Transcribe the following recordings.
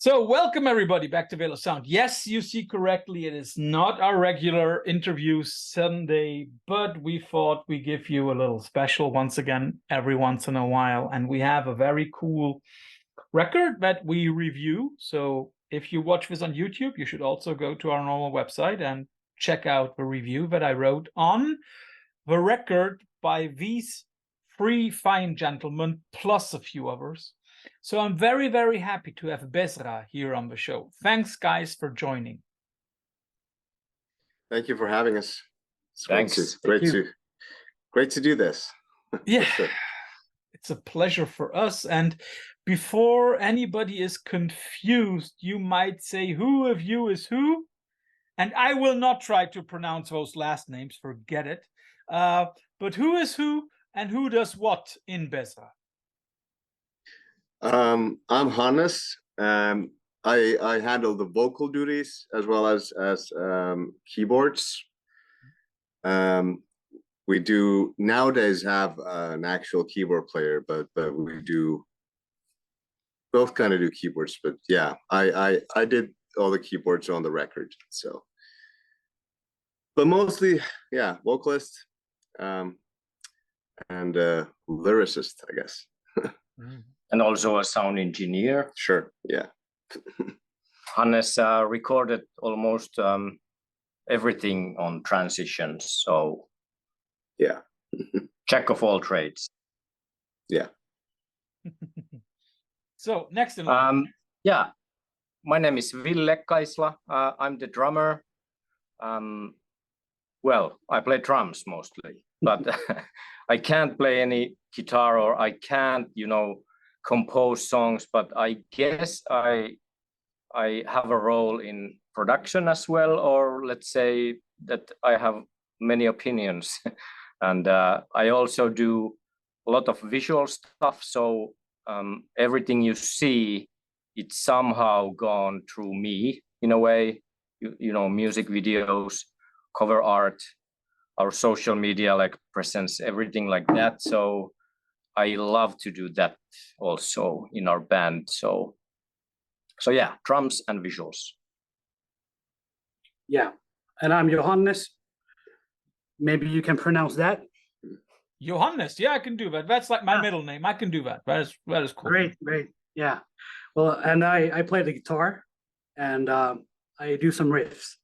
So welcome everybody back to Velo Sound. Yes, you see correctly, it is not our regular interview Sunday, but we thought we give you a little special once again every once in a while. And we have a very cool record that we review. So if you watch this on YouTube, you should also go to our normal website and check out the review that I wrote on the record by these three fine gentlemen, plus a few others. So I'm very, very happy to have Besra here on the show. Thanks, guys, for joining. Thank you for having us. Thanks. It's great to do this. Yeah, it's a pleasure for us. And before anybody is confused, you might say, who of you is who? And I will not try to pronounce those last names, forget it. But who is who and who does what in Besra? I'm Hannes. I handle the vocal duties as well as keyboards. We do nowadays have an actual keyboard player, but we do both kind of do keyboards. But yeah, I did all the keyboards on the record. So, but mostly, yeah, vocalist and lyricist, I guess. And also a sound engineer. Sure, yeah. Hannes recorded almost everything on transitions, so yeah. jack of all trades. Yeah. So next in line. Yeah, my name is Ville Kaisla. I'm the drummer. Well, I play drums mostly, but I can't play any guitar, or I can't, compose songs, but I guess I have a role in production as well, or let's say that I have many opinions. And I also do a lot of visual stuff, so everything you see, it's somehow gone through me in a way, music videos, cover art, our social media like presence, everything like that. So I love to do that also in our band. So yeah, drums and visuals. Yeah, and I'm Johannes. Maybe you can pronounce that. Johannes, yeah, I can do that. That's like my middle name. I can do that. That is cool. Great. Yeah. Well, and I play the guitar, and I do some riffs.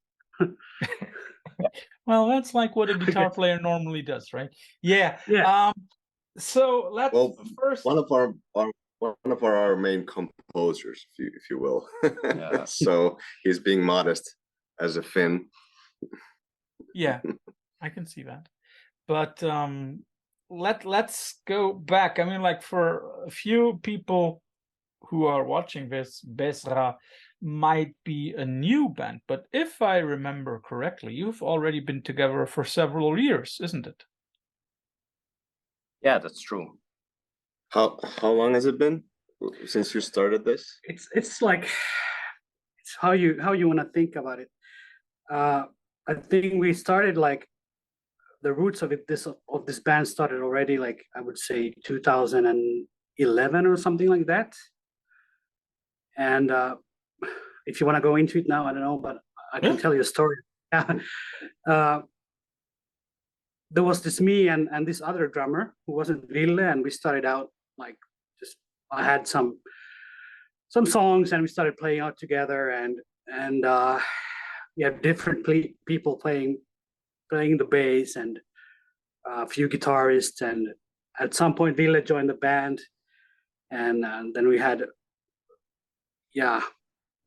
Well, that's like what a guitar player normally does, right? Yeah. Yeah. So let's first one of our main composers, if you will. Yeah. So he's being modest as a Finn. Yeah, I can see that. But let's go back. I mean, like, for a few people who are watching this, Besra might be a new band, but if I remember correctly, you've already been together for several years, isn't it? Yeah, that's true. How long has it been since you started this? It's like, it's how you want to think about it. I think we started, like, the roots of this band started already, like, I would say 2011 or something like that. And if you want to go into it now, I don't know, but I can tell you a story. There was this me and this other drummer who wasn't Ville, and we started out like I had some songs, and we started playing out together, and we had different people playing the bass, and a few guitarists, and at some point Ville joined the band, and then we had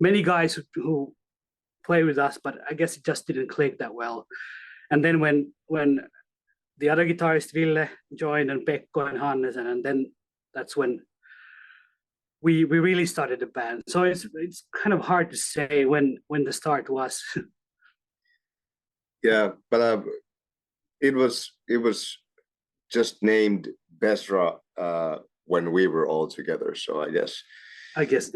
many guys who play with us, but I guess it just didn't click that well. And then when the other guitarist Ville joined, and Pekko and Hannes, and then that's when we really started the band. So it's kind of hard to say when the start was. Yeah, but it was just named Besra when we were all together. So I guess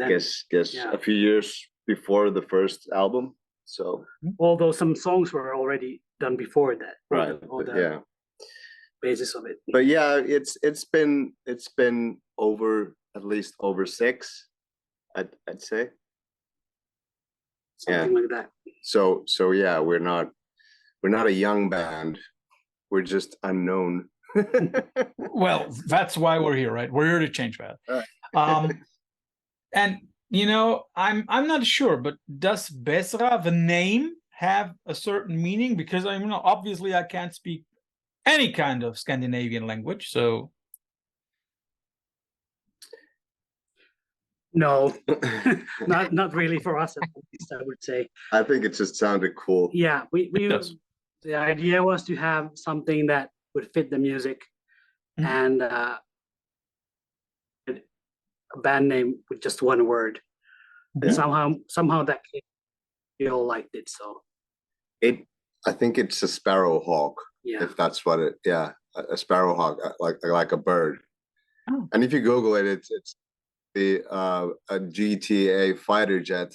a few years before the first album. So although some songs were already done before that, right? Yeah, basis of it. But yeah, it's been at least over 6, I'd say. something like that. So yeah, we're not a young band. We're just unknown. Well, that's why we're here, right? We're here to change that. And you know, I'm not sure, but does Besra, the name, have a certain meaning? Because I mean, obviously I can't speak any kind of Scandinavian language, so No, not really for us, at least, I would say. I think it just sounded cool. Yeah, it does. the idea was to have something that would fit the music, Mhm. and a band name with just one word. And somehow that we all liked it. So I think it's a sparrowhawk, yeah, if that's what it. Yeah, a sparrowhawk, like a bird. Oh. And if you Google it, it's the a GTA fighter jet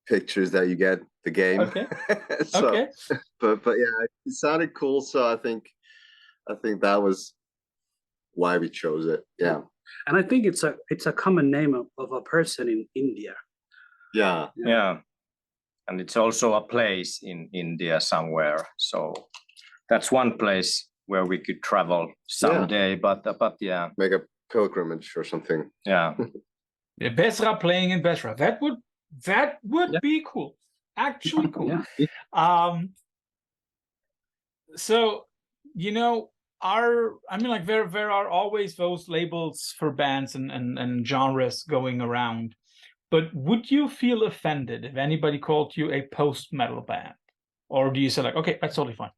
pictures that you get the game. Okay. So, Okay. but yeah, it sounded cool. So I think that was why we chose it. Yeah. and I think it's a common name of a person in India. Yeah. Yeah. And it's also a place in India somewhere. So that's one place where we could travel someday. But yeah, Make a pilgrimage or something. yeah. Yeah, Besra playing in Besra. That would Yeah. be cool. Actually cool. Yeah. So you know, I mean, like there are always those labels for bands and genres going around. But would you feel offended if anybody called you a post-metal band? Or do you say like, okay, that's totally fine?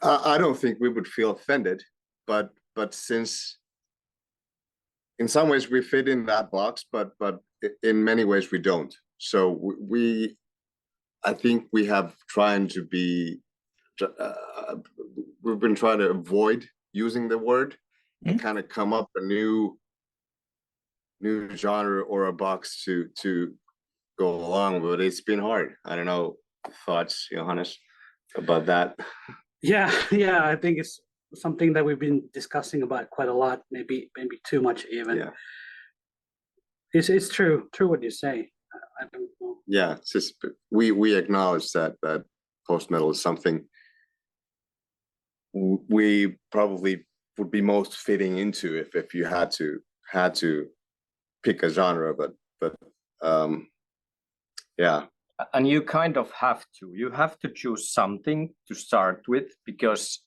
I don't think we would feel offended, but since in some ways we fit in that box, but in many ways we don't. So I think we have trying to be. We've been trying to avoid using the word and kind of come up a new genre or a box to go along with. It's been hard. I don't know, thoughts, Johannes, about that. Yeah, I think it's something that we've been discussing about quite a lot, maybe too much even. Yeah. It's true what you say. I don't know. Yeah, it's just we acknowledge that post metal is something we probably would be most fitting into if you had to pick a genre, but yeah. And you kind of have to choose something to start with, because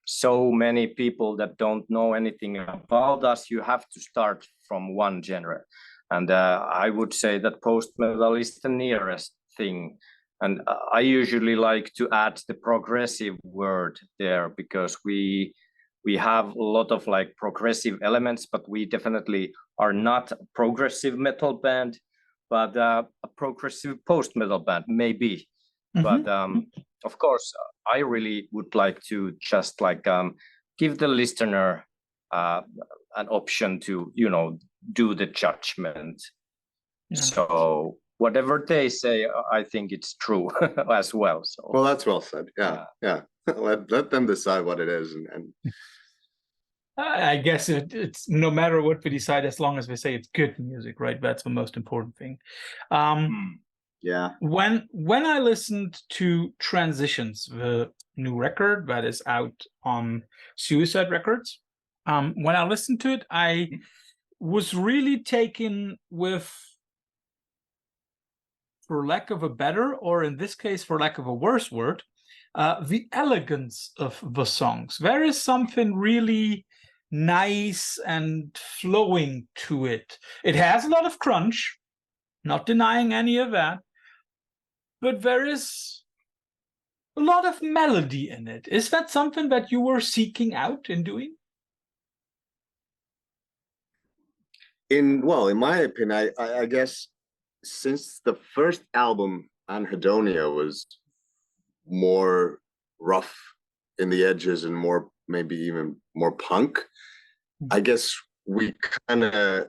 so many people that don't know anything about us, you have to start from one genre. And I would say that post-metal is the nearest thing. And I usually like to add the progressive word there, because we have a lot of like progressive elements, but we definitely are not a progressive metal band, but a progressive post-metal band, maybe. But of course, I really would like to just like give the listener an option to, do the judgment. Yeah. So whatever they say, I think it's true as well. So Well, that's well said. Yeah. Let them decide what it is, and I guess it's no matter what we decide, as long as we say it's good music, right? That's the most important thing. yeah. When I listened to Transitions, the new record that is out on Suicide Records, when I listened to it, I was really taken with, for lack of a better, or in this case, for lack of a worse word, the elegance of the songs. There is something really nice and flowing to it. It has a lot of crunch, not denying any of that, but there is a lot of melody in it. Is that something that you were seeking out in doing? In my opinion, I guess since the first album, Anhedonia, was more rough in the edges and more, maybe even more punk, I guess we kind of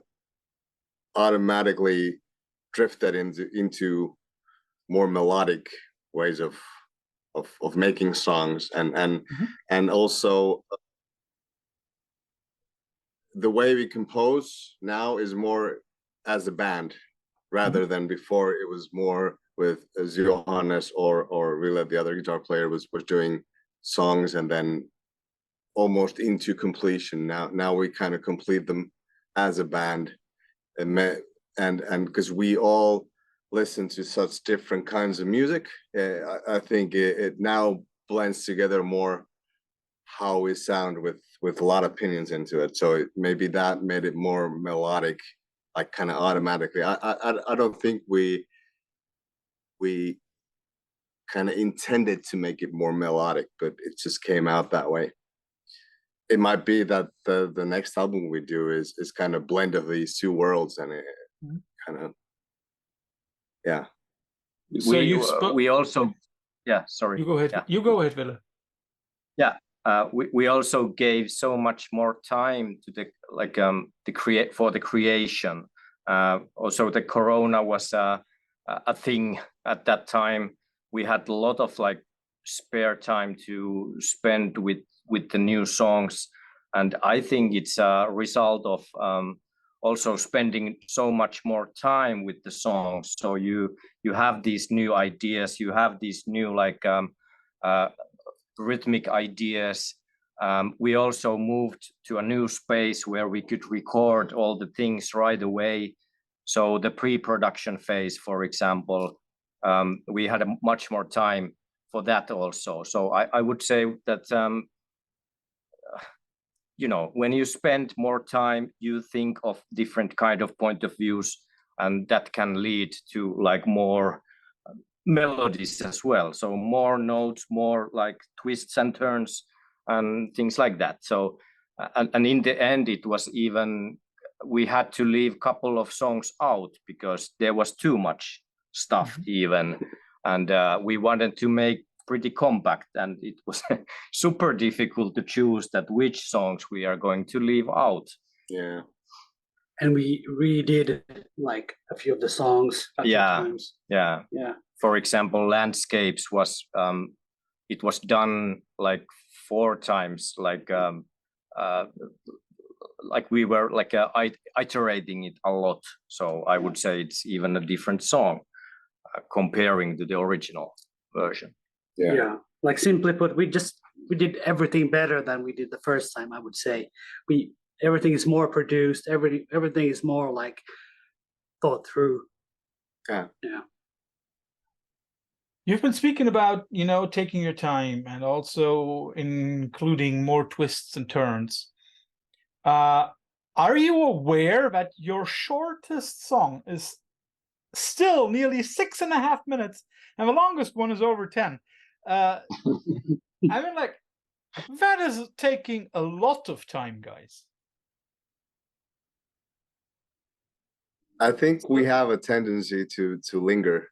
automatically drifted into more melodic ways of making songs, and also the way we compose now is more as a band, rather than before it was more with Johannes or Ville, the other guitar player, was doing songs and then almost into completion. Now we kind of complete them as a band, and because we all listen to such different kinds of music, I think it now blends together more how we sound with a lot of opinions into it. So maybe that made it more melodic, like kind of automatically. I don't think we kind of intended to make it more melodic, but it just came out that way. It might be that the next album we do is kind of blend of these two worlds, and it kind of, yeah. So we also, yeah, sorry. You go ahead. Yeah. You go ahead, Ville. Yeah. We also gave so much more time to the creation. Also, the Corona was a thing at that time. We had a lot of like spare time to spend with the new songs, and I think it's a result of also spending so much more time with the songs. So you have these new ideas, you have these new like rhythmic ideas. We also moved to a new space where we could record all the things right away. So the pre-production phase, for example, we had a much more time for that also. So I would say that, when you spend more time, you think of different kind of point of views, and that can lead to like more melodies as well. So more notes, more like twists and turns and things like that. So, and in the end, it was even, we had to leave a couple of songs out because there was too much stuff even. And we wanted to make pretty compact, and it was super difficult to choose that which songs we are going to leave out. Yeah. And we redid like a few of the songs a few times. Yeah. For example, Landscapes was it was done like 4 times, like we were like iterating it a lot. So I would say it's even a different song comparing to the original version. Yeah. Like simply put, we did everything better than we did the first time. I would say everything is more produced. Everything is more like thought through. Yeah. You've been speaking about, taking your time and also including more twists and turns. Are you aware that your shortest song is still nearly 6.5 minutes, and the longest one is over 10? I mean, like, that is taking a lot of time, guys. I think we have a tendency to linger.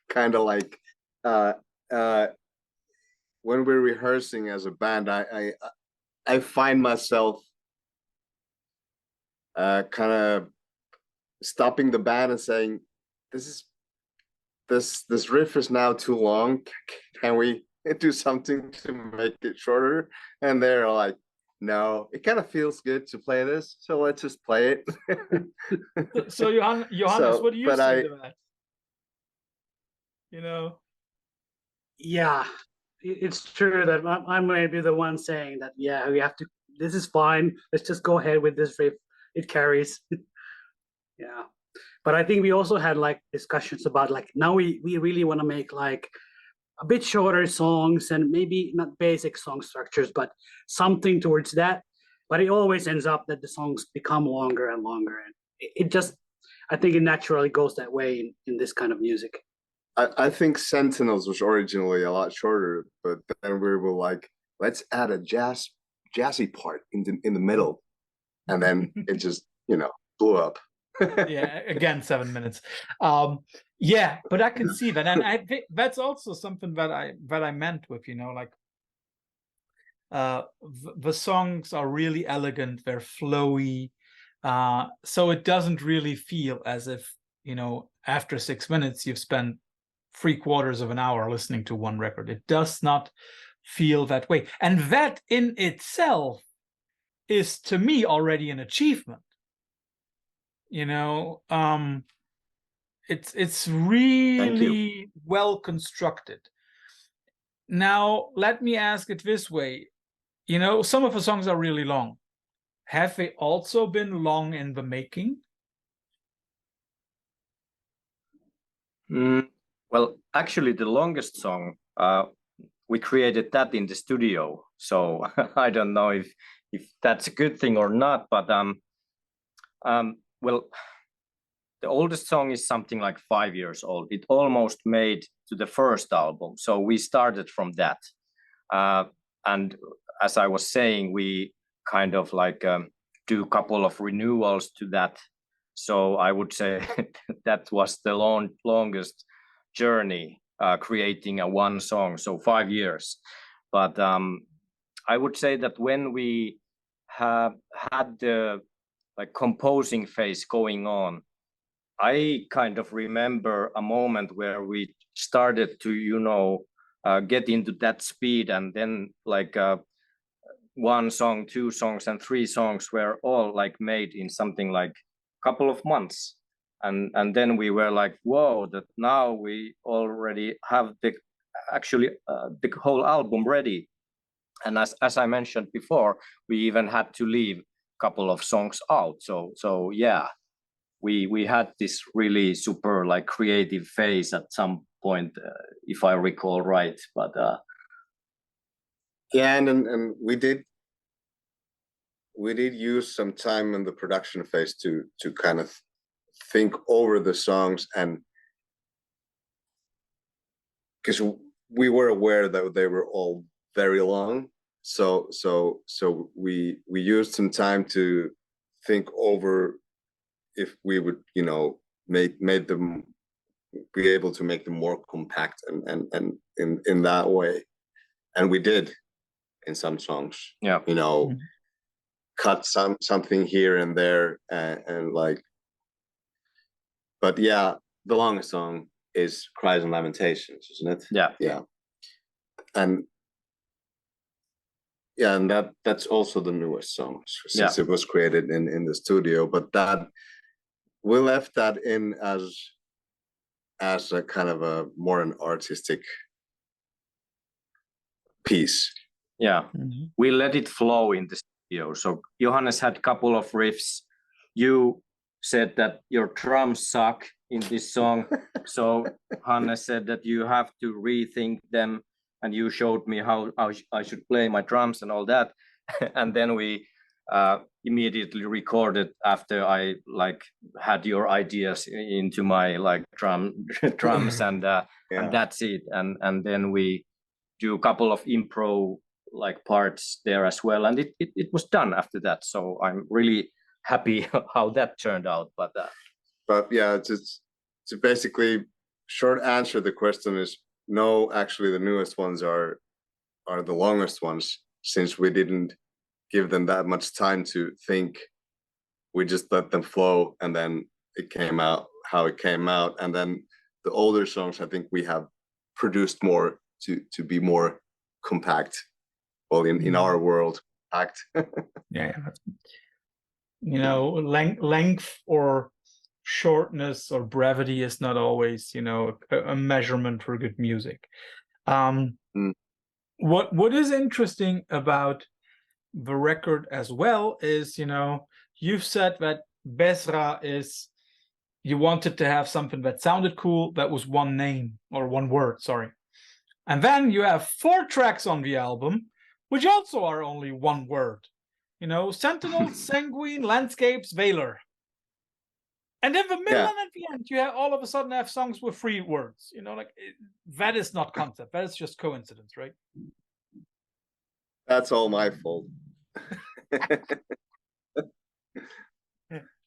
Kind of like when we're rehearsing as a band, I find myself kind of stopping the band and saying, this riff is now too long. Can we do something to make it shorter? And they're like, no, it kind of feels good to play this, so let's just play it. So Johannes, what do you say to that? Yeah, it's true that I might be the one saying that, yeah, we have to, this is fine, let's just go ahead with this riff, it carries. Yeah, but I think we also had like discussions about like, now we really want to make like a bit shorter songs, and maybe not basic song structures, but something towards that. But it always ends up that the songs become longer and longer, and it just, I think it naturally goes that way in this kind of music. I think Sentinels was originally a lot shorter, but then we were like, let's add a jazzy part in the middle, and then it just blew up. Yeah, again, 7 minutes. Yeah, but I can see that, and I think that's also something that I meant with like the songs are really elegant, they're flowy, so it doesn't really feel as if after 6 minutes you've spent 3/4 of an hour listening to one record. It does not feel that way, and that in itself is, to me, already an achievement. You know, it's Thank you. really well constructed. Now, let me ask it this way. You know, some of the songs are really long. Have they also been long in the making? Well, actually, the longest song, we created that in the studio. So I don't know if that's a good thing or not, but well, the oldest song is something like 5 years old. It almost made to the first album, so we started from that. And as I was saying, we kind of like do a couple of renewals to that. So I would say that was the longest journey creating a one song, so 5 years. But I would say that when we have had the like composing phase going on, I kind of remember a moment where we started to, get into that speed, and then like one song, two songs, and three songs were all like made in something like a couple of months, and then we were like, whoa, that now we already have the whole album ready. And as I mentioned before, we even had to leave a couple of songs out. So yeah, we had this really super like creative phase at some point, if I recall right. But Yeah, and we did use some time in the production phase to kind of think over the songs, and because we were aware that they were all very long, so we used some time to think over if we would, made them be able to make them more compact and in that way, and we did in some songs. yeah, Cut something here and there, and like, but yeah, the longest song is Cries and Lamentations, isn't it? yeah, And that's also the newest song, since Yeah. it was created in the studio, but that we left that in as a kind of a more an artistic piece. yeah. Mhm. We let it flow in the studio. So Johannes had a couple of riffs. You said that your drums suck in this song. So Hannes said that you have to rethink them, and you showed me how I should play my drums and all that. And then we immediately recorded after I like had your ideas into my like drums, and that's it. And then we do a couple of improv like parts there as well, and it was done after that. So I'm really happy how that turned out. But yeah, it's to basically short answer the question is no, actually the newest ones are the longest ones, since we didn't give them that much time to think. We just let them flow, and then it came out how it came out. And then the older songs, I think we have produced more to be more compact. Well, in our world, compact. Yeah. Length or shortness or brevity is not always, a measurement for good music. What is interesting about the record as well is, you've said that Besra is, you wanted to have something that sounded cool, that was one name or one word, sorry. And then you have 4 tracks on the album, which also are only one word. Sentinels, Sanguine, Landscapes, Valor. And in the middle and at the end, you have all of a sudden have songs with 3 words. That is not concept. That is just coincidence, right? That's all my fault.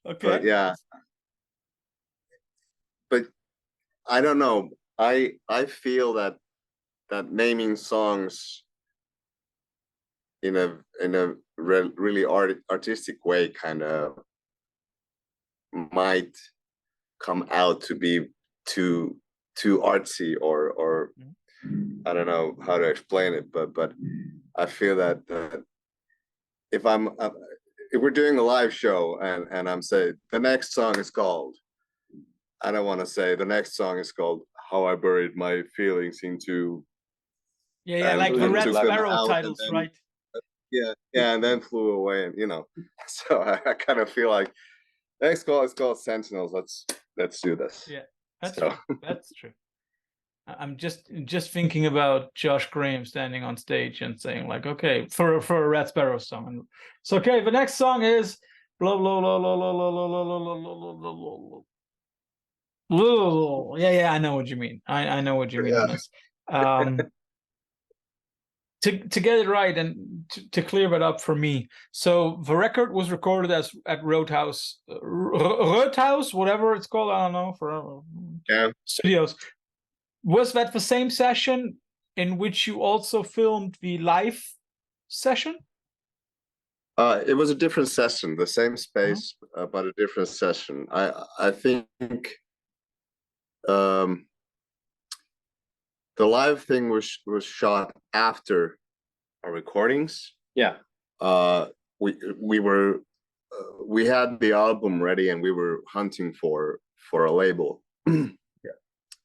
Okay. But yeah, but I don't know. I feel that naming songs in a really artistic way kind of might come out to be too artsy, or I don't know how to explain it, but I feel that if I'm if we're doing a live show and I'm saying the next song is called, I don't want to say the next song is called "How I Buried My Feelings into." Yeah, and, like the and Red took them Sparrow out, and titles, then- right? Yeah, and then flew away, and so I kind of feel like next call is called Sentinels. Let's do this. Yeah, that's So. true. That's true. I'm just thinking about Josh Graham standing on stage and saying like, okay, for a Red Sparrow song. And so okay, the next song is blah blah blah blah blah blah blah blah blah blah blah blah. Yeah, I know what you mean. I know what you mean on this. To get it right and to clear that up for me, so the record was recorded at Roadhouse, whatever it's called. I don't know, for studios. Was that the same session in which you also filmed the live session? It was a different session, the same space, but a different session. I think the live thing was shot after our recordings. Yeah. We had the album ready and we were hunting for a label. Yeah.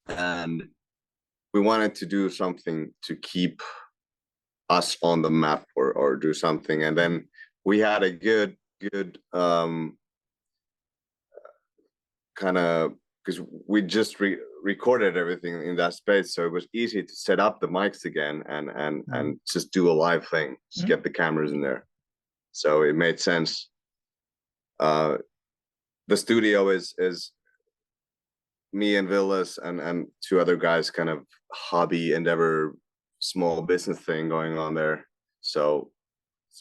And we wanted to do something to keep us on the map or do something. And then we had a good kind of, because we just recorded everything in that space, so it was easy to set up the mics again and just do a live thing, just get the cameras in there. So it made sense. The studio is me and Villas and two other guys, kind of hobby endeavor, small business thing going on there. So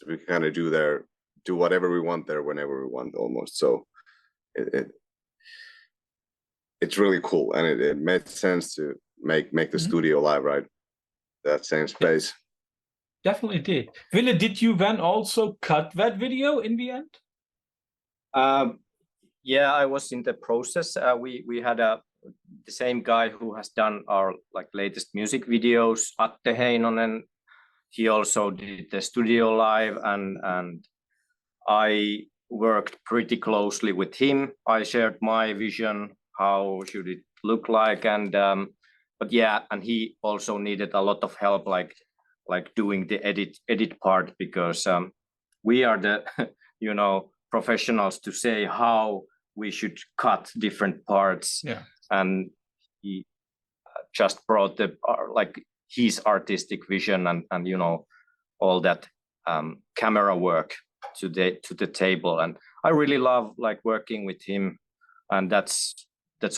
we kind of do whatever we want there whenever we want, almost. So it's really cool, and it made sense to make the studio live, right? That same space. Definitely did. Ville, did you then also cut that video in the end? Yeah, I was in the process. We had the same guy who has done our latest music videos, Atte Heinonen. He also did the studio live, and I worked pretty closely with him. I shared my vision, how should it look like, and but yeah, and he also needed a lot of help, like doing the edit part, because we are the professionals to say how we should cut different parts. Yeah. And he just brought his artistic vision and all that camera work to the table, and I really love working with him, and that's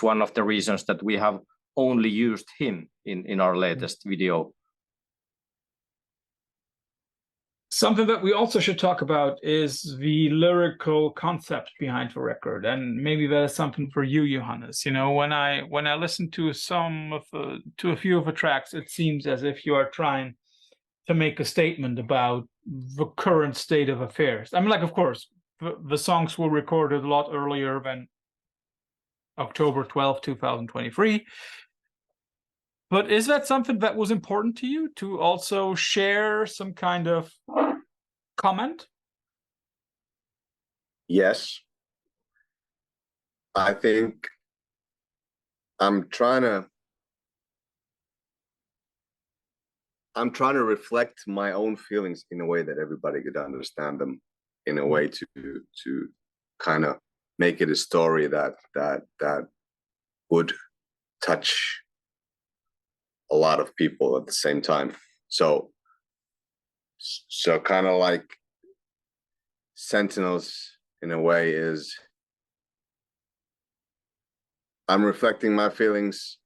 one of the reasons that we have only used him in our latest video. Something that we also should talk about is the lyrical concept behind the record, and maybe that is something for you, Johannes. When I listen to a few of the tracks, it seems as if you are trying to make a statement about the current state of affairs. I mean, of course, the songs were recorded a lot earlier than October 12th, 2023. But is that something that was important to you, to also share some kind of comment? Yes. I think I'm trying to reflect my own feelings in a way that everybody could understand them, in a way to kind of make it a story that would touch a lot of people at the same time. So kind of like Sentinels, in a way, is I'm reflecting my feelings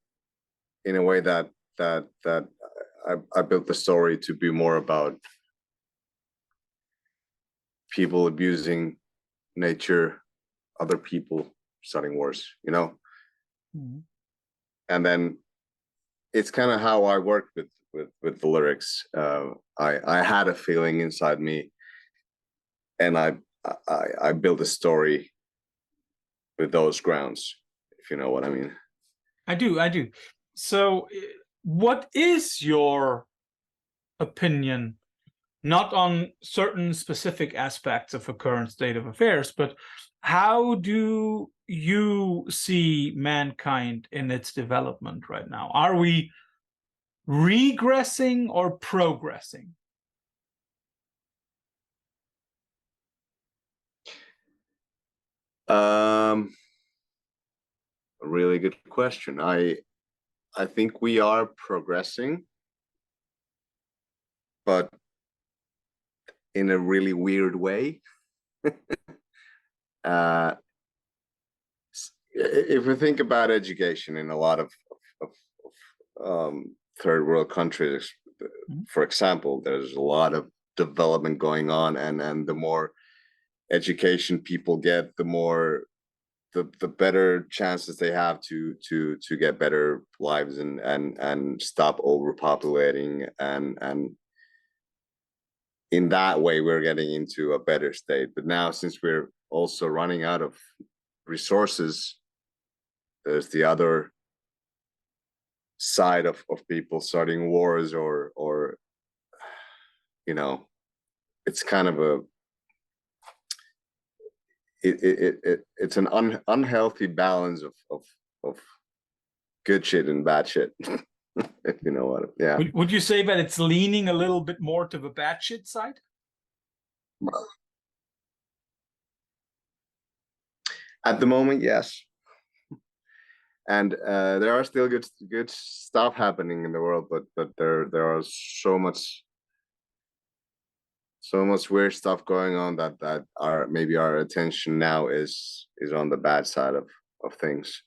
in a way that I built the story to be more about people abusing nature, other people starting wars, And then it's kind of how I worked with the lyrics. I had a feeling inside me, and I built a story with those grounds, if you know what I mean. I do. So what is your opinion not on certain specific aspects of a current state of affairs, but how do you see mankind in its development right now? Are we regressing or progressing? A really good question. I think we are progressing, but in a really weird way. If we think about education in a lot of third world countries, for example, there's a lot of development going on, and the more education people get, the more the better chances they have to get better lives and stop overpopulating, and in that way we're getting into a better state. But now, since we're also running out of resources, there's the other side of people starting wars, or you know, it's kind of a it's an unhealthy balance of good shit and bad shit. If you know what, yeah. Would you say that it's leaning a little bit more to the bad shit side? At the moment, yes. And there are still good stuff happening in the world, but there are so much weird stuff going on that maybe our attention now is on the bad side of things.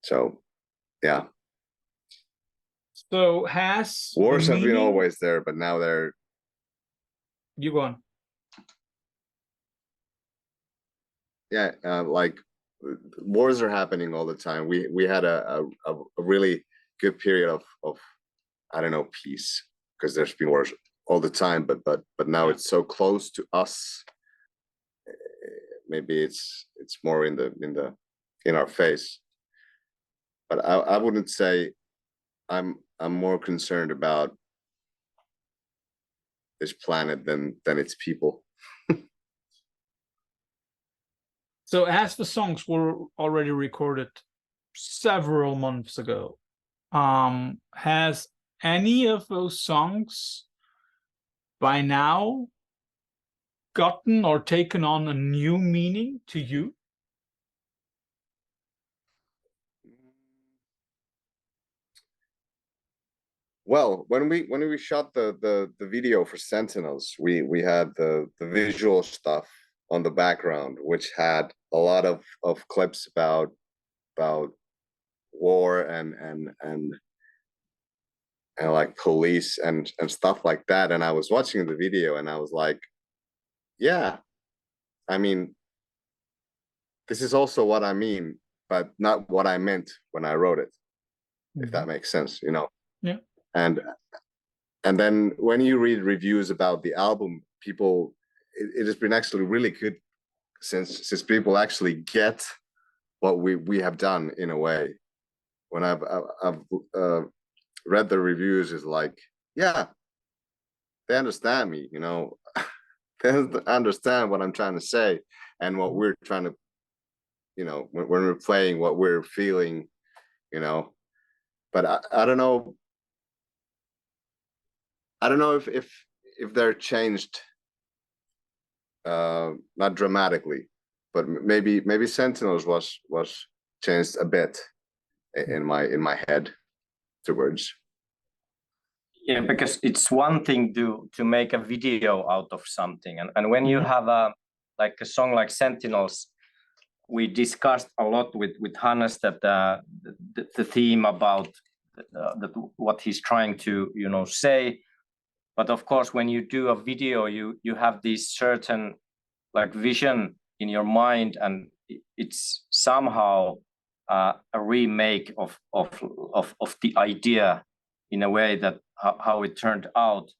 So yeah. So has wars have been always there, but now they're. You go on. Yeah, like wars are happening all the time. We had a really good period of I don't know, peace, because there's been wars all the time, but now it's so close to us. Maybe it's more in our face. But I wouldn't say I'm more concerned about this planet than its people. So as the songs were already recorded several months ago, has any of those songs by now gotten or taken on a new meaning to you? Well, when we shot the video for Sentinels, we had the visual stuff on the background, which had a lot of clips about war and like police and stuff like that. And I was watching the video and I was like, yeah, I mean, this is also what I mean, but not what I meant when I wrote it, if that makes sense, you know? Yeah. And then when you read reviews about the album, people, it has been actually really good since people actually get what we have done in a way. When I've read the reviews, is like, yeah, they understand me, you know. They understand what I'm trying to say and what we're trying to, you know, when we're playing, what we're feeling, you know. But I don't know. I don't know if they're changed, not dramatically, but maybe Sentinels was changed a bit in my head towards. Yeah, because it's one thing to make a video out of something, and when you have a song like Sentinels, we discussed a lot with Hannes that the theme about what he's trying to, you know, say. But of course, when you do a video, you have this certain like vision in your mind, and it's somehow a remake of the idea in a way that how it turned out.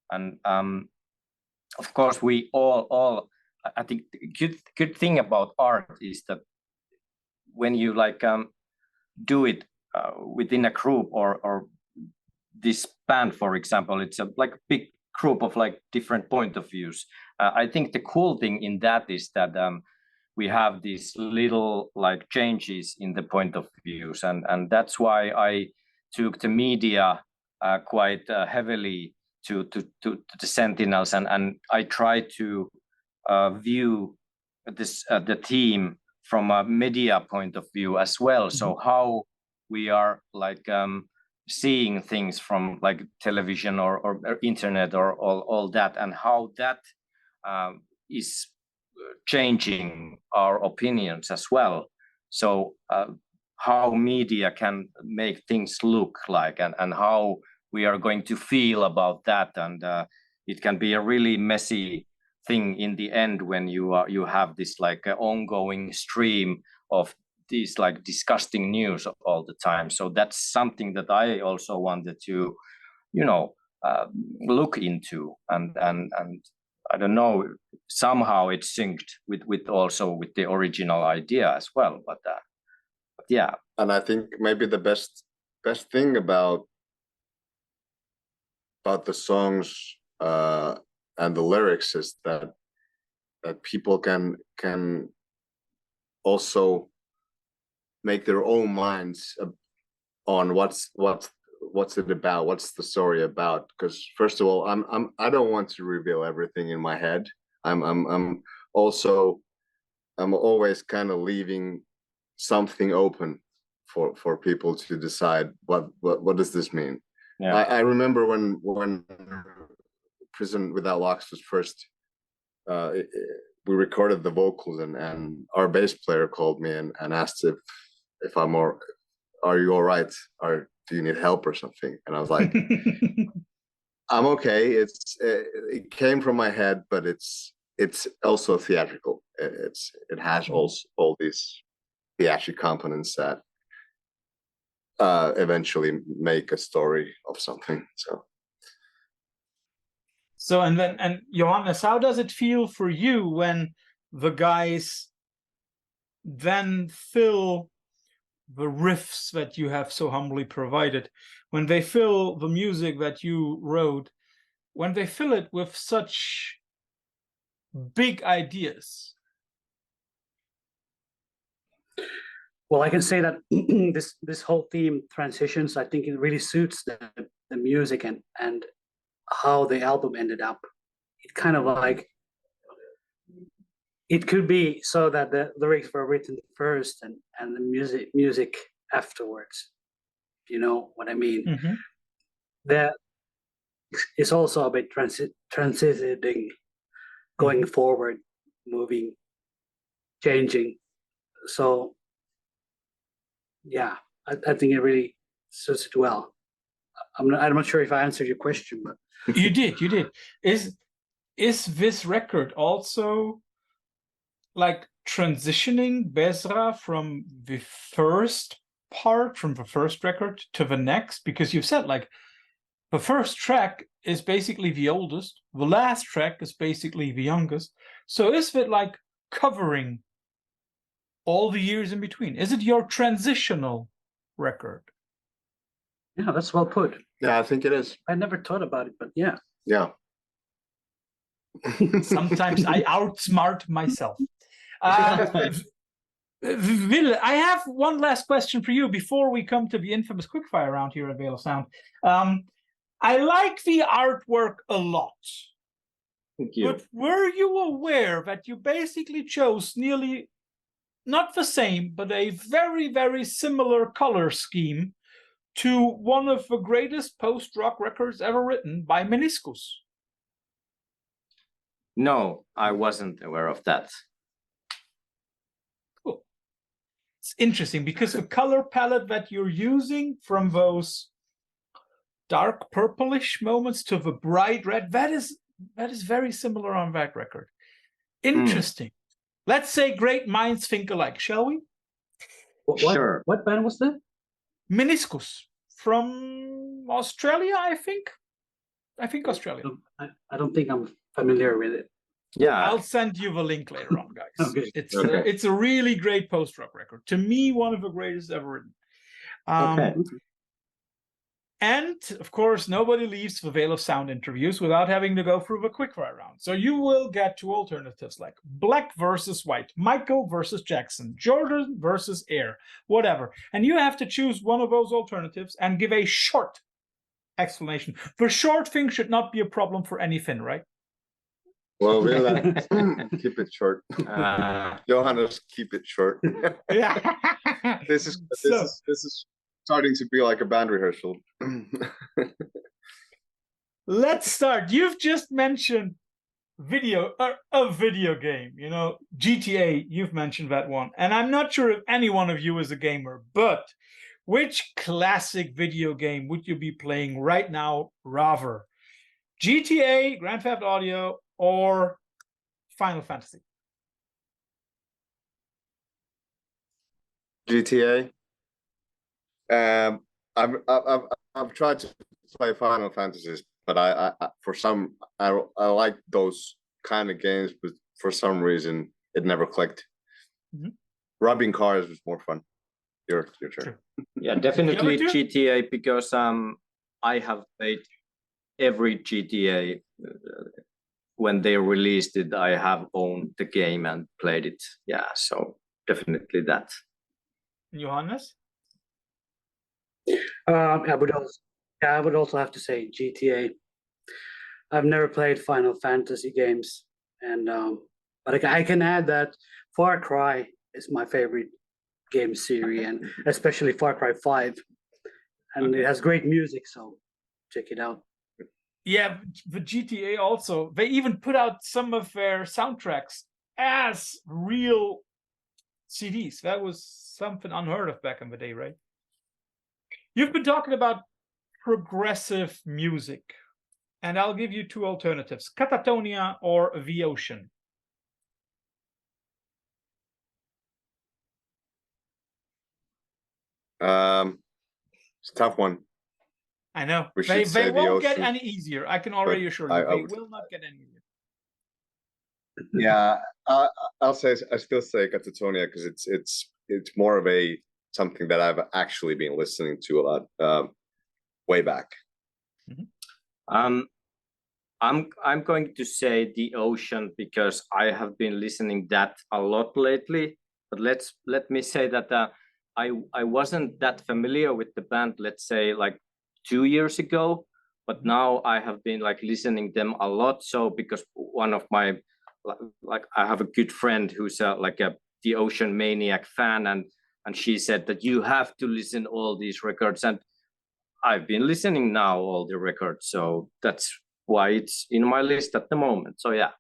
And of course, we all I think the good thing about art is that when you like do it within a group or this band, for example, it's a like big group of like different point of views. I think the cool thing in that is that we have these little like changes in the point of views, and that's why I took the media quite heavily to the Sentinels, and I try to view this the team from a media point of view as well. So how we are like seeing things from like television or internet or all that, and how that is changing our opinions as well. So how media can make things look like, and how we are going to feel about that, and it can be a really messy thing in the end when you have this like ongoing stream of these like disgusting news all the time. So that's something that I also wanted to, you know, look into, and I don't know, somehow it's synced with also with the original idea as well. But yeah. And I think maybe the best thing about the songs and the lyrics is that people can also make their own minds on what's it about, what's the story about. Because first of all, I don't want to reveal everything in my head. I'm always kind of leaving something open for people to decide what does this mean. Yeah. I remember when Prison Without Locks was first, we recorded the vocals, and our bass player called me and asked if are you all right, or do you need help or something? And I was like, I'm okay. It came from my head, but it's also theatrical. It has also all these theatric components that eventually make a story of something. So and Johannes, how does it feel for you when the guys then fill the riffs that you have so humbly provided, when they fill the music that you wrote, when they fill it with such big ideas? Well, I can say that this whole theme transitions, I think it really suits the music and how the album ended up. It kind of like, it could be so that the lyrics were written first and the music afterwards. You know what I mean? Mm-hmm. That is also a bit transiting, going forward, moving, changing. So yeah, I think it really suits it well. I'm not sure if I answered your question, but You did. Is this record also like transitioning Besra from the first part, from the first record to the next? Because you've said like the first track is basically the oldest, the last track is basically the youngest. So is it like covering all the years in between? Is it your transitional record? yeah, that's well put. Yeah, I think it is. I never thought about it, but yeah. Yeah. Sometimes I outsmart myself. Ville, I have one last question for you before we come to the infamous quickfire round here at Veil of Sound. I like the artwork a lot. Thank you. But were you aware that you basically chose nearly not the same, but a very, very similar color scheme to one of the greatest post-rock records ever written by Meniscus? No, I wasn't aware of that. Cool. It's interesting because the color palette that you're using, from those dark purplish moments to the bright red, that is very similar on that record. Interesting. Let's say great minds think alike, shall we? Sure. What band was that? Meniscus from Australia, I think. Australia. I don't think I'm familiar with it. Yeah. I'll send you the link later on, guys. Okay. It's a really great post-rock record. To me, one of the greatest ever written. Okay. And of course, nobody leaves the Veil of Sound interviews without having to go through the quickfire round. So you will get two alternatives like Black versus White, Michael versus Jackson, Jordan versus Air, whatever. And you have to choose one of those alternatives and give a short explanation. The short thing should not be a problem for any Finn, right? Well, we'll keep it short. Johannes, keep it short. Yeah. This is starting to be like a band rehearsal. Let's start. You've just mentioned a video game, you know, GTA, you've mentioned that one. And I'm not sure if any one of you is a gamer, but which classic video game would you be playing right now rather? GTA, Grand Theft Audio, or Final Fantasy? GTA. I've tried to play Final Fantasies, but I like those kind of games, but for some reason it never clicked. Mhm. Robbing cars was more fun. Your turn. Sure. Yeah, definitely The other two? GTA, because I have played every GTA when they released it. I have owned the game and played it. Yeah, so definitely that. Johannes? I would also have to say GTA. I've never played Final Fantasy games, and but I can add that Far Cry is my favorite game series, and especially Far Cry 5, and it has great music, so check it out. Yeah, the GTA also, they even put out some of their soundtracks as real CDs. That was something unheard of back in the day, right? You've been talking about progressive music, and I'll give you two alternatives, Catatonia or The Ocean. It's a tough one. I know. We They should say The won't get Ocean, any easier. I can already but assure you, I they would- will not get any easier. Yeah, I still say Catatonia because it's more of a something that I've actually been listening to a lot way back. I'm going to say The Ocean because I have been listening that a lot lately. But let me say that I wasn't that familiar with the band, let's say like 2 years ago, but now I have been like listening them a lot. So because one of my like I have a good friend who's like a The Ocean maniac fan, and she said that you have to listen all these records, and I've been listening now all the records, so that's why it's in my list at the moment. So yeah.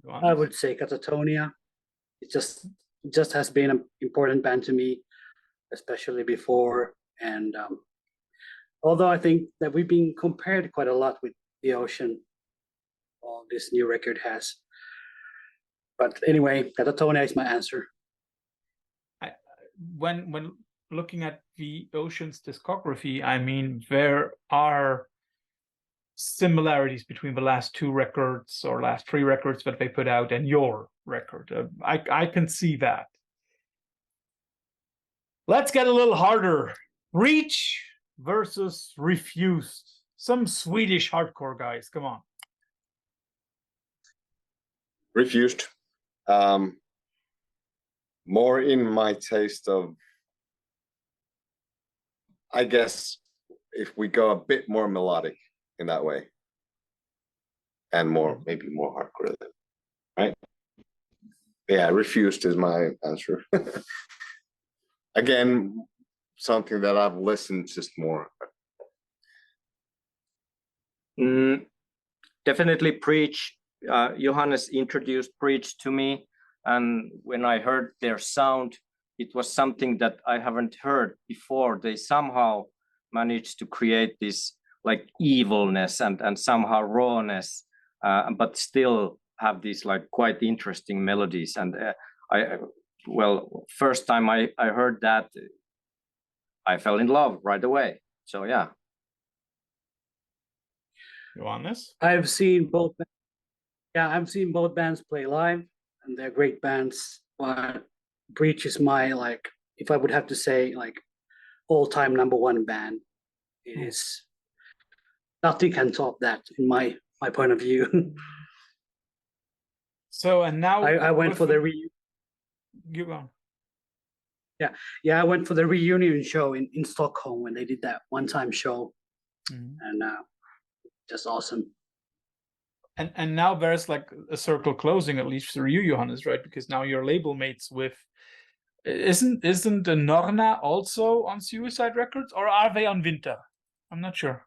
I would say Catatonia. It just has been an important band to me, especially before. And although I think that we've been compared quite a lot with The Ocean, all this new record has. But anyway, Catatonia is my answer. When looking at The Ocean's discography, I mean, there are similarities between the last two records or last three records that they put out and your record. I can see that. Let's get a little harder. Reach versus Refused. Some Swedish hardcore guys. Come on. Refused. More in my taste of, I guess, if we go a bit more melodic in that way, and more maybe more hardcore, right? Yeah, Refused is my answer. Again, something that I've listened just more. Definitely Preach. Johannes introduced Preach to me, and when I heard their sound, it was something that I haven't heard before. They somehow managed to create this like evilness and somehow rawness, but still have these like quite interesting melodies. And first time I heard that, I fell in love right away. So yeah. Johannes? I've seen both bands play live, and they're great bands. But Breach is my, like, if I would have to say, like, all-time #1 band. It is nothing can top that in my point of view. So, and now I went with for the you go on. I went for the reunion show in Stockholm when they did that one-time show, Mhm. and just awesome. And now there's like a circle closing, at least through you, Johannes, right? Because now you're label mates with. Isn't the Norna also on Suicide Records, or are they on Winter? I'm not sure.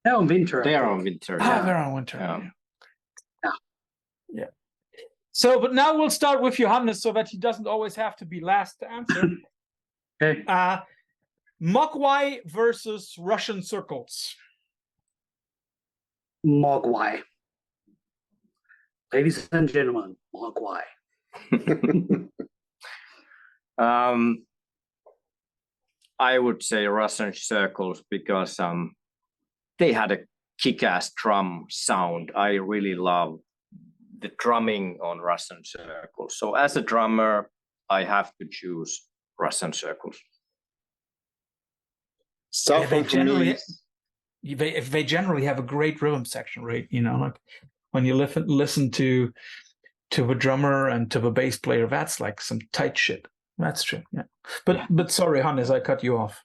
They're on Winter. They are on Winter. Ah, Yeah. they're on Winter. Yeah. Yeah. So, but now we'll start with Johannes so that he doesn't always have to be last to answer. Okay. Mogwai versus Russian Circles. Mogwai. Ladies and gentlemen, Mogwai. I would say Russian Circles because they had a kick-ass drum sound. I really love the drumming on Russian Circles. So as a drummer, I have to choose Russian Circles. Tough one for me. They generally have a great rhythm section, right? You know, like when you listen to the drummer and to the bass player, that's like some tight shit. That's true. Yeah. But sorry, Hannes, I cut you off.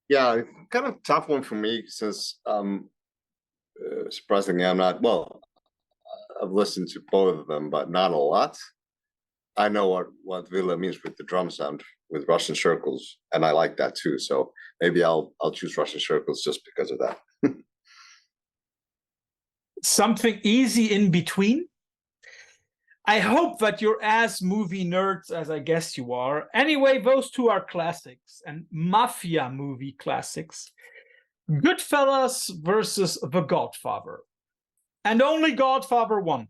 Yeah, kind of tough one for me since surprisingly I'm not, well, I've listened to both of them, but not a lot. I know what Villa means with the drum sound with Russian Circles, and I like that too. So maybe I'll choose Russian Circles just because of that. Something easy in between. I hope that you're as movie nerds as I guess you are. Anyway, those two are classics and mafia movie classics. Goodfellas versus The Godfather. And only Godfather 1.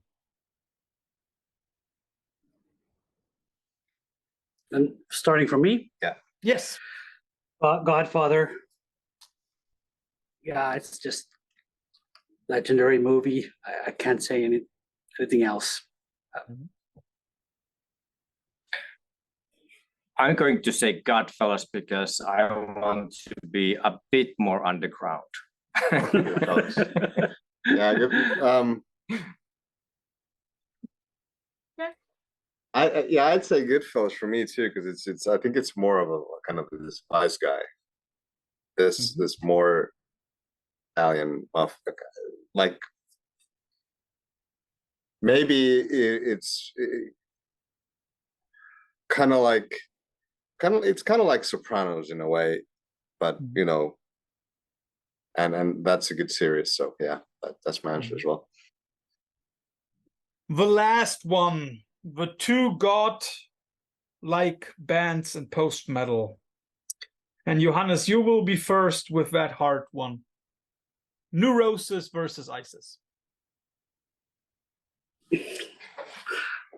And starting from me, Yes. Godfather. Yeah, it's just legendary movie. I can't say anything else. I'm going to say Godfellas because I want to be a bit more underground. Yeah, good. I'd say Goodfellas for me too, because it's I think it's more of a kind of this spice guy. This more Italian like maybe it's kind of like Sopranos in a way, but you know, and that's a good series. So yeah, that's my answer as well. The last one, the two god-like bands in post-metal. And Johannes, you will be first with that hard one. Neurosis versus ISIS.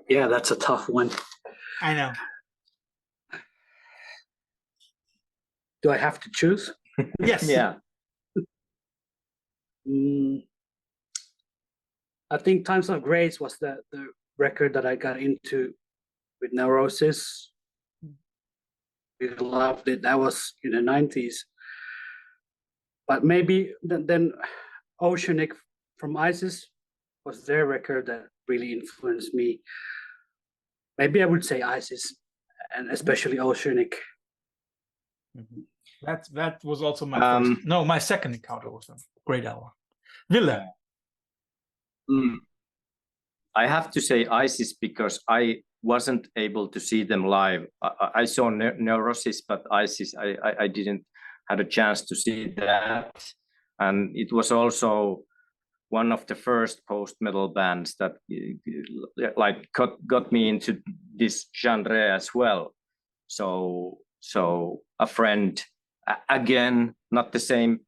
Yeah, that's a tough one. I know. Do I have to choose? Yes. Yeah. I think Times of Grace was the record that I got into with Neurosis. We loved it. That was in the 90s. But maybe then Oceanic from ISIS was their record that really influenced me. Maybe I would say ISIS, and especially Oceanic. That was also my first. No, my second encounter was a great album. Ville. I have to say ISIS because I wasn't able to see them live. I saw Neurosis, but ISIS, I didn't had a chance to see that. And it was also one of the first post-metal bands that like got me into this genre as well. So a friend, again, not the same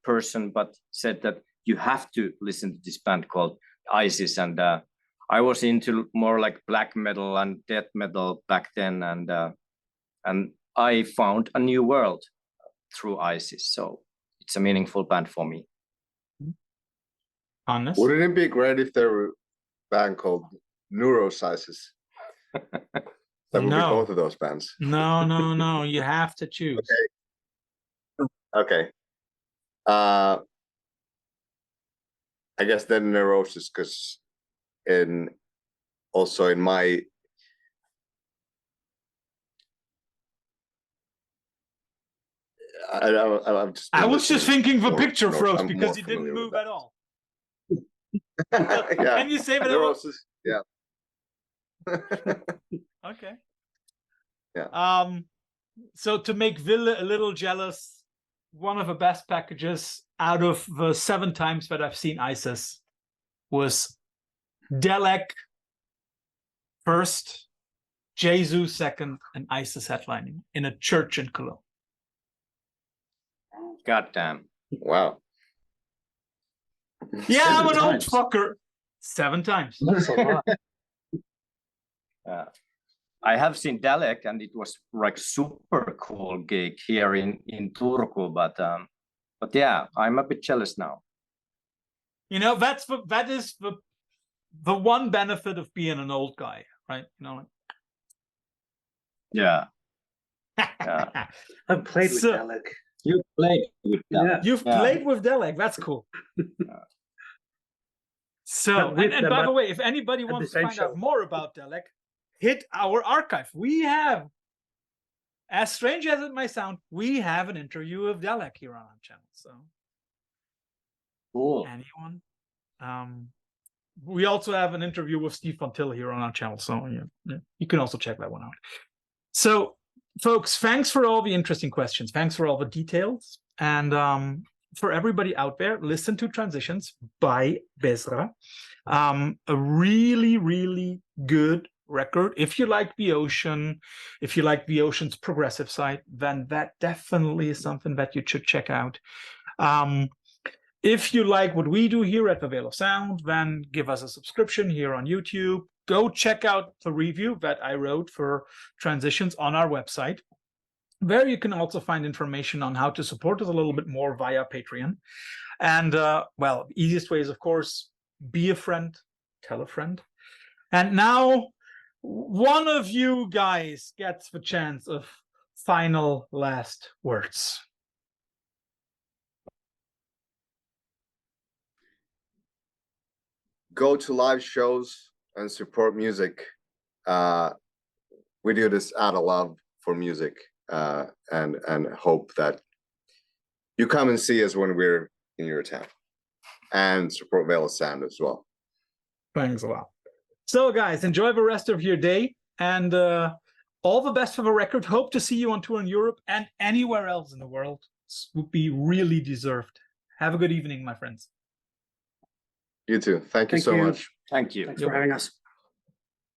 person, but said that you have to listen to this band called ISIS. And I was into more like black metal and death metal back then. And I found a new world through ISIS. So it's a meaningful band for me. Honest. Wouldn't it be great if there were a band called Neurosis? That would be No. both of those bands. No. You have to choose. Okay. I guess then Neurosis, because also in my I'm just I was just thinking the picture froze I'm because more you didn't familiar with move that. at all. Yeah. Can you say that? Neurosis, yeah. Okay. Yeah. So to make Ville a little jealous, one of the best packages out of the 7 times that I've seen ISIS was Delek first, Jesu second, and ISIS headlining in a church in Cologne. God damn. Wow. Yeah, I'm 7 an old times. fucker. 7 times. That's a lot. I have seen Dalek, and it was like super cool gig here in Turku, but yeah, I'm a bit jealous now. You know, that is the one benefit of being an old guy, right? You know. Yeah. I've played with So- Dalek. You played with that. Yeah. You've Yeah. played with Delek. That's cool. So, But with and the- by the but way, if anybody at the wants to same find out show. more about Delek, hit our archive. We have, as strange as it might sound, we have an interview of Delek here on our channel. So, Cool. anyone? We also have an interview with Steve Fontil here on our channel. So, yeah, you can also check that one out. So, folks, thanks for all the interesting questions. Thanks for all the details. And for everybody out there, listen to Transitions by Besra. A really, really good record. If you like the ocean, if you like the ocean's progressive side, then that definitely is something that you should check out. If you like what we do here at the Veil of Sound, then give us a subscription here on YouTube. Go check out the review that I wrote for Transitions on our website. There you can also find information on how to support us a little bit more via Patreon. And well, the easiest way is, of course, be a friend, tell a friend. And now one of you guys gets the chance of final last words. Go to live shows and support music. We do this out of love for music, and hope that you come and see us when we're in your town, and support Veil of Sound as well. Thanks a lot. So, guys, enjoy the rest of your day, and all the best for the record. Hope to see you on tour in Europe and anywhere else in the world. This would be really deserved. Have a good evening, my friends. You too. Thank you Thank so you. much. Thank you. Thanks for having us.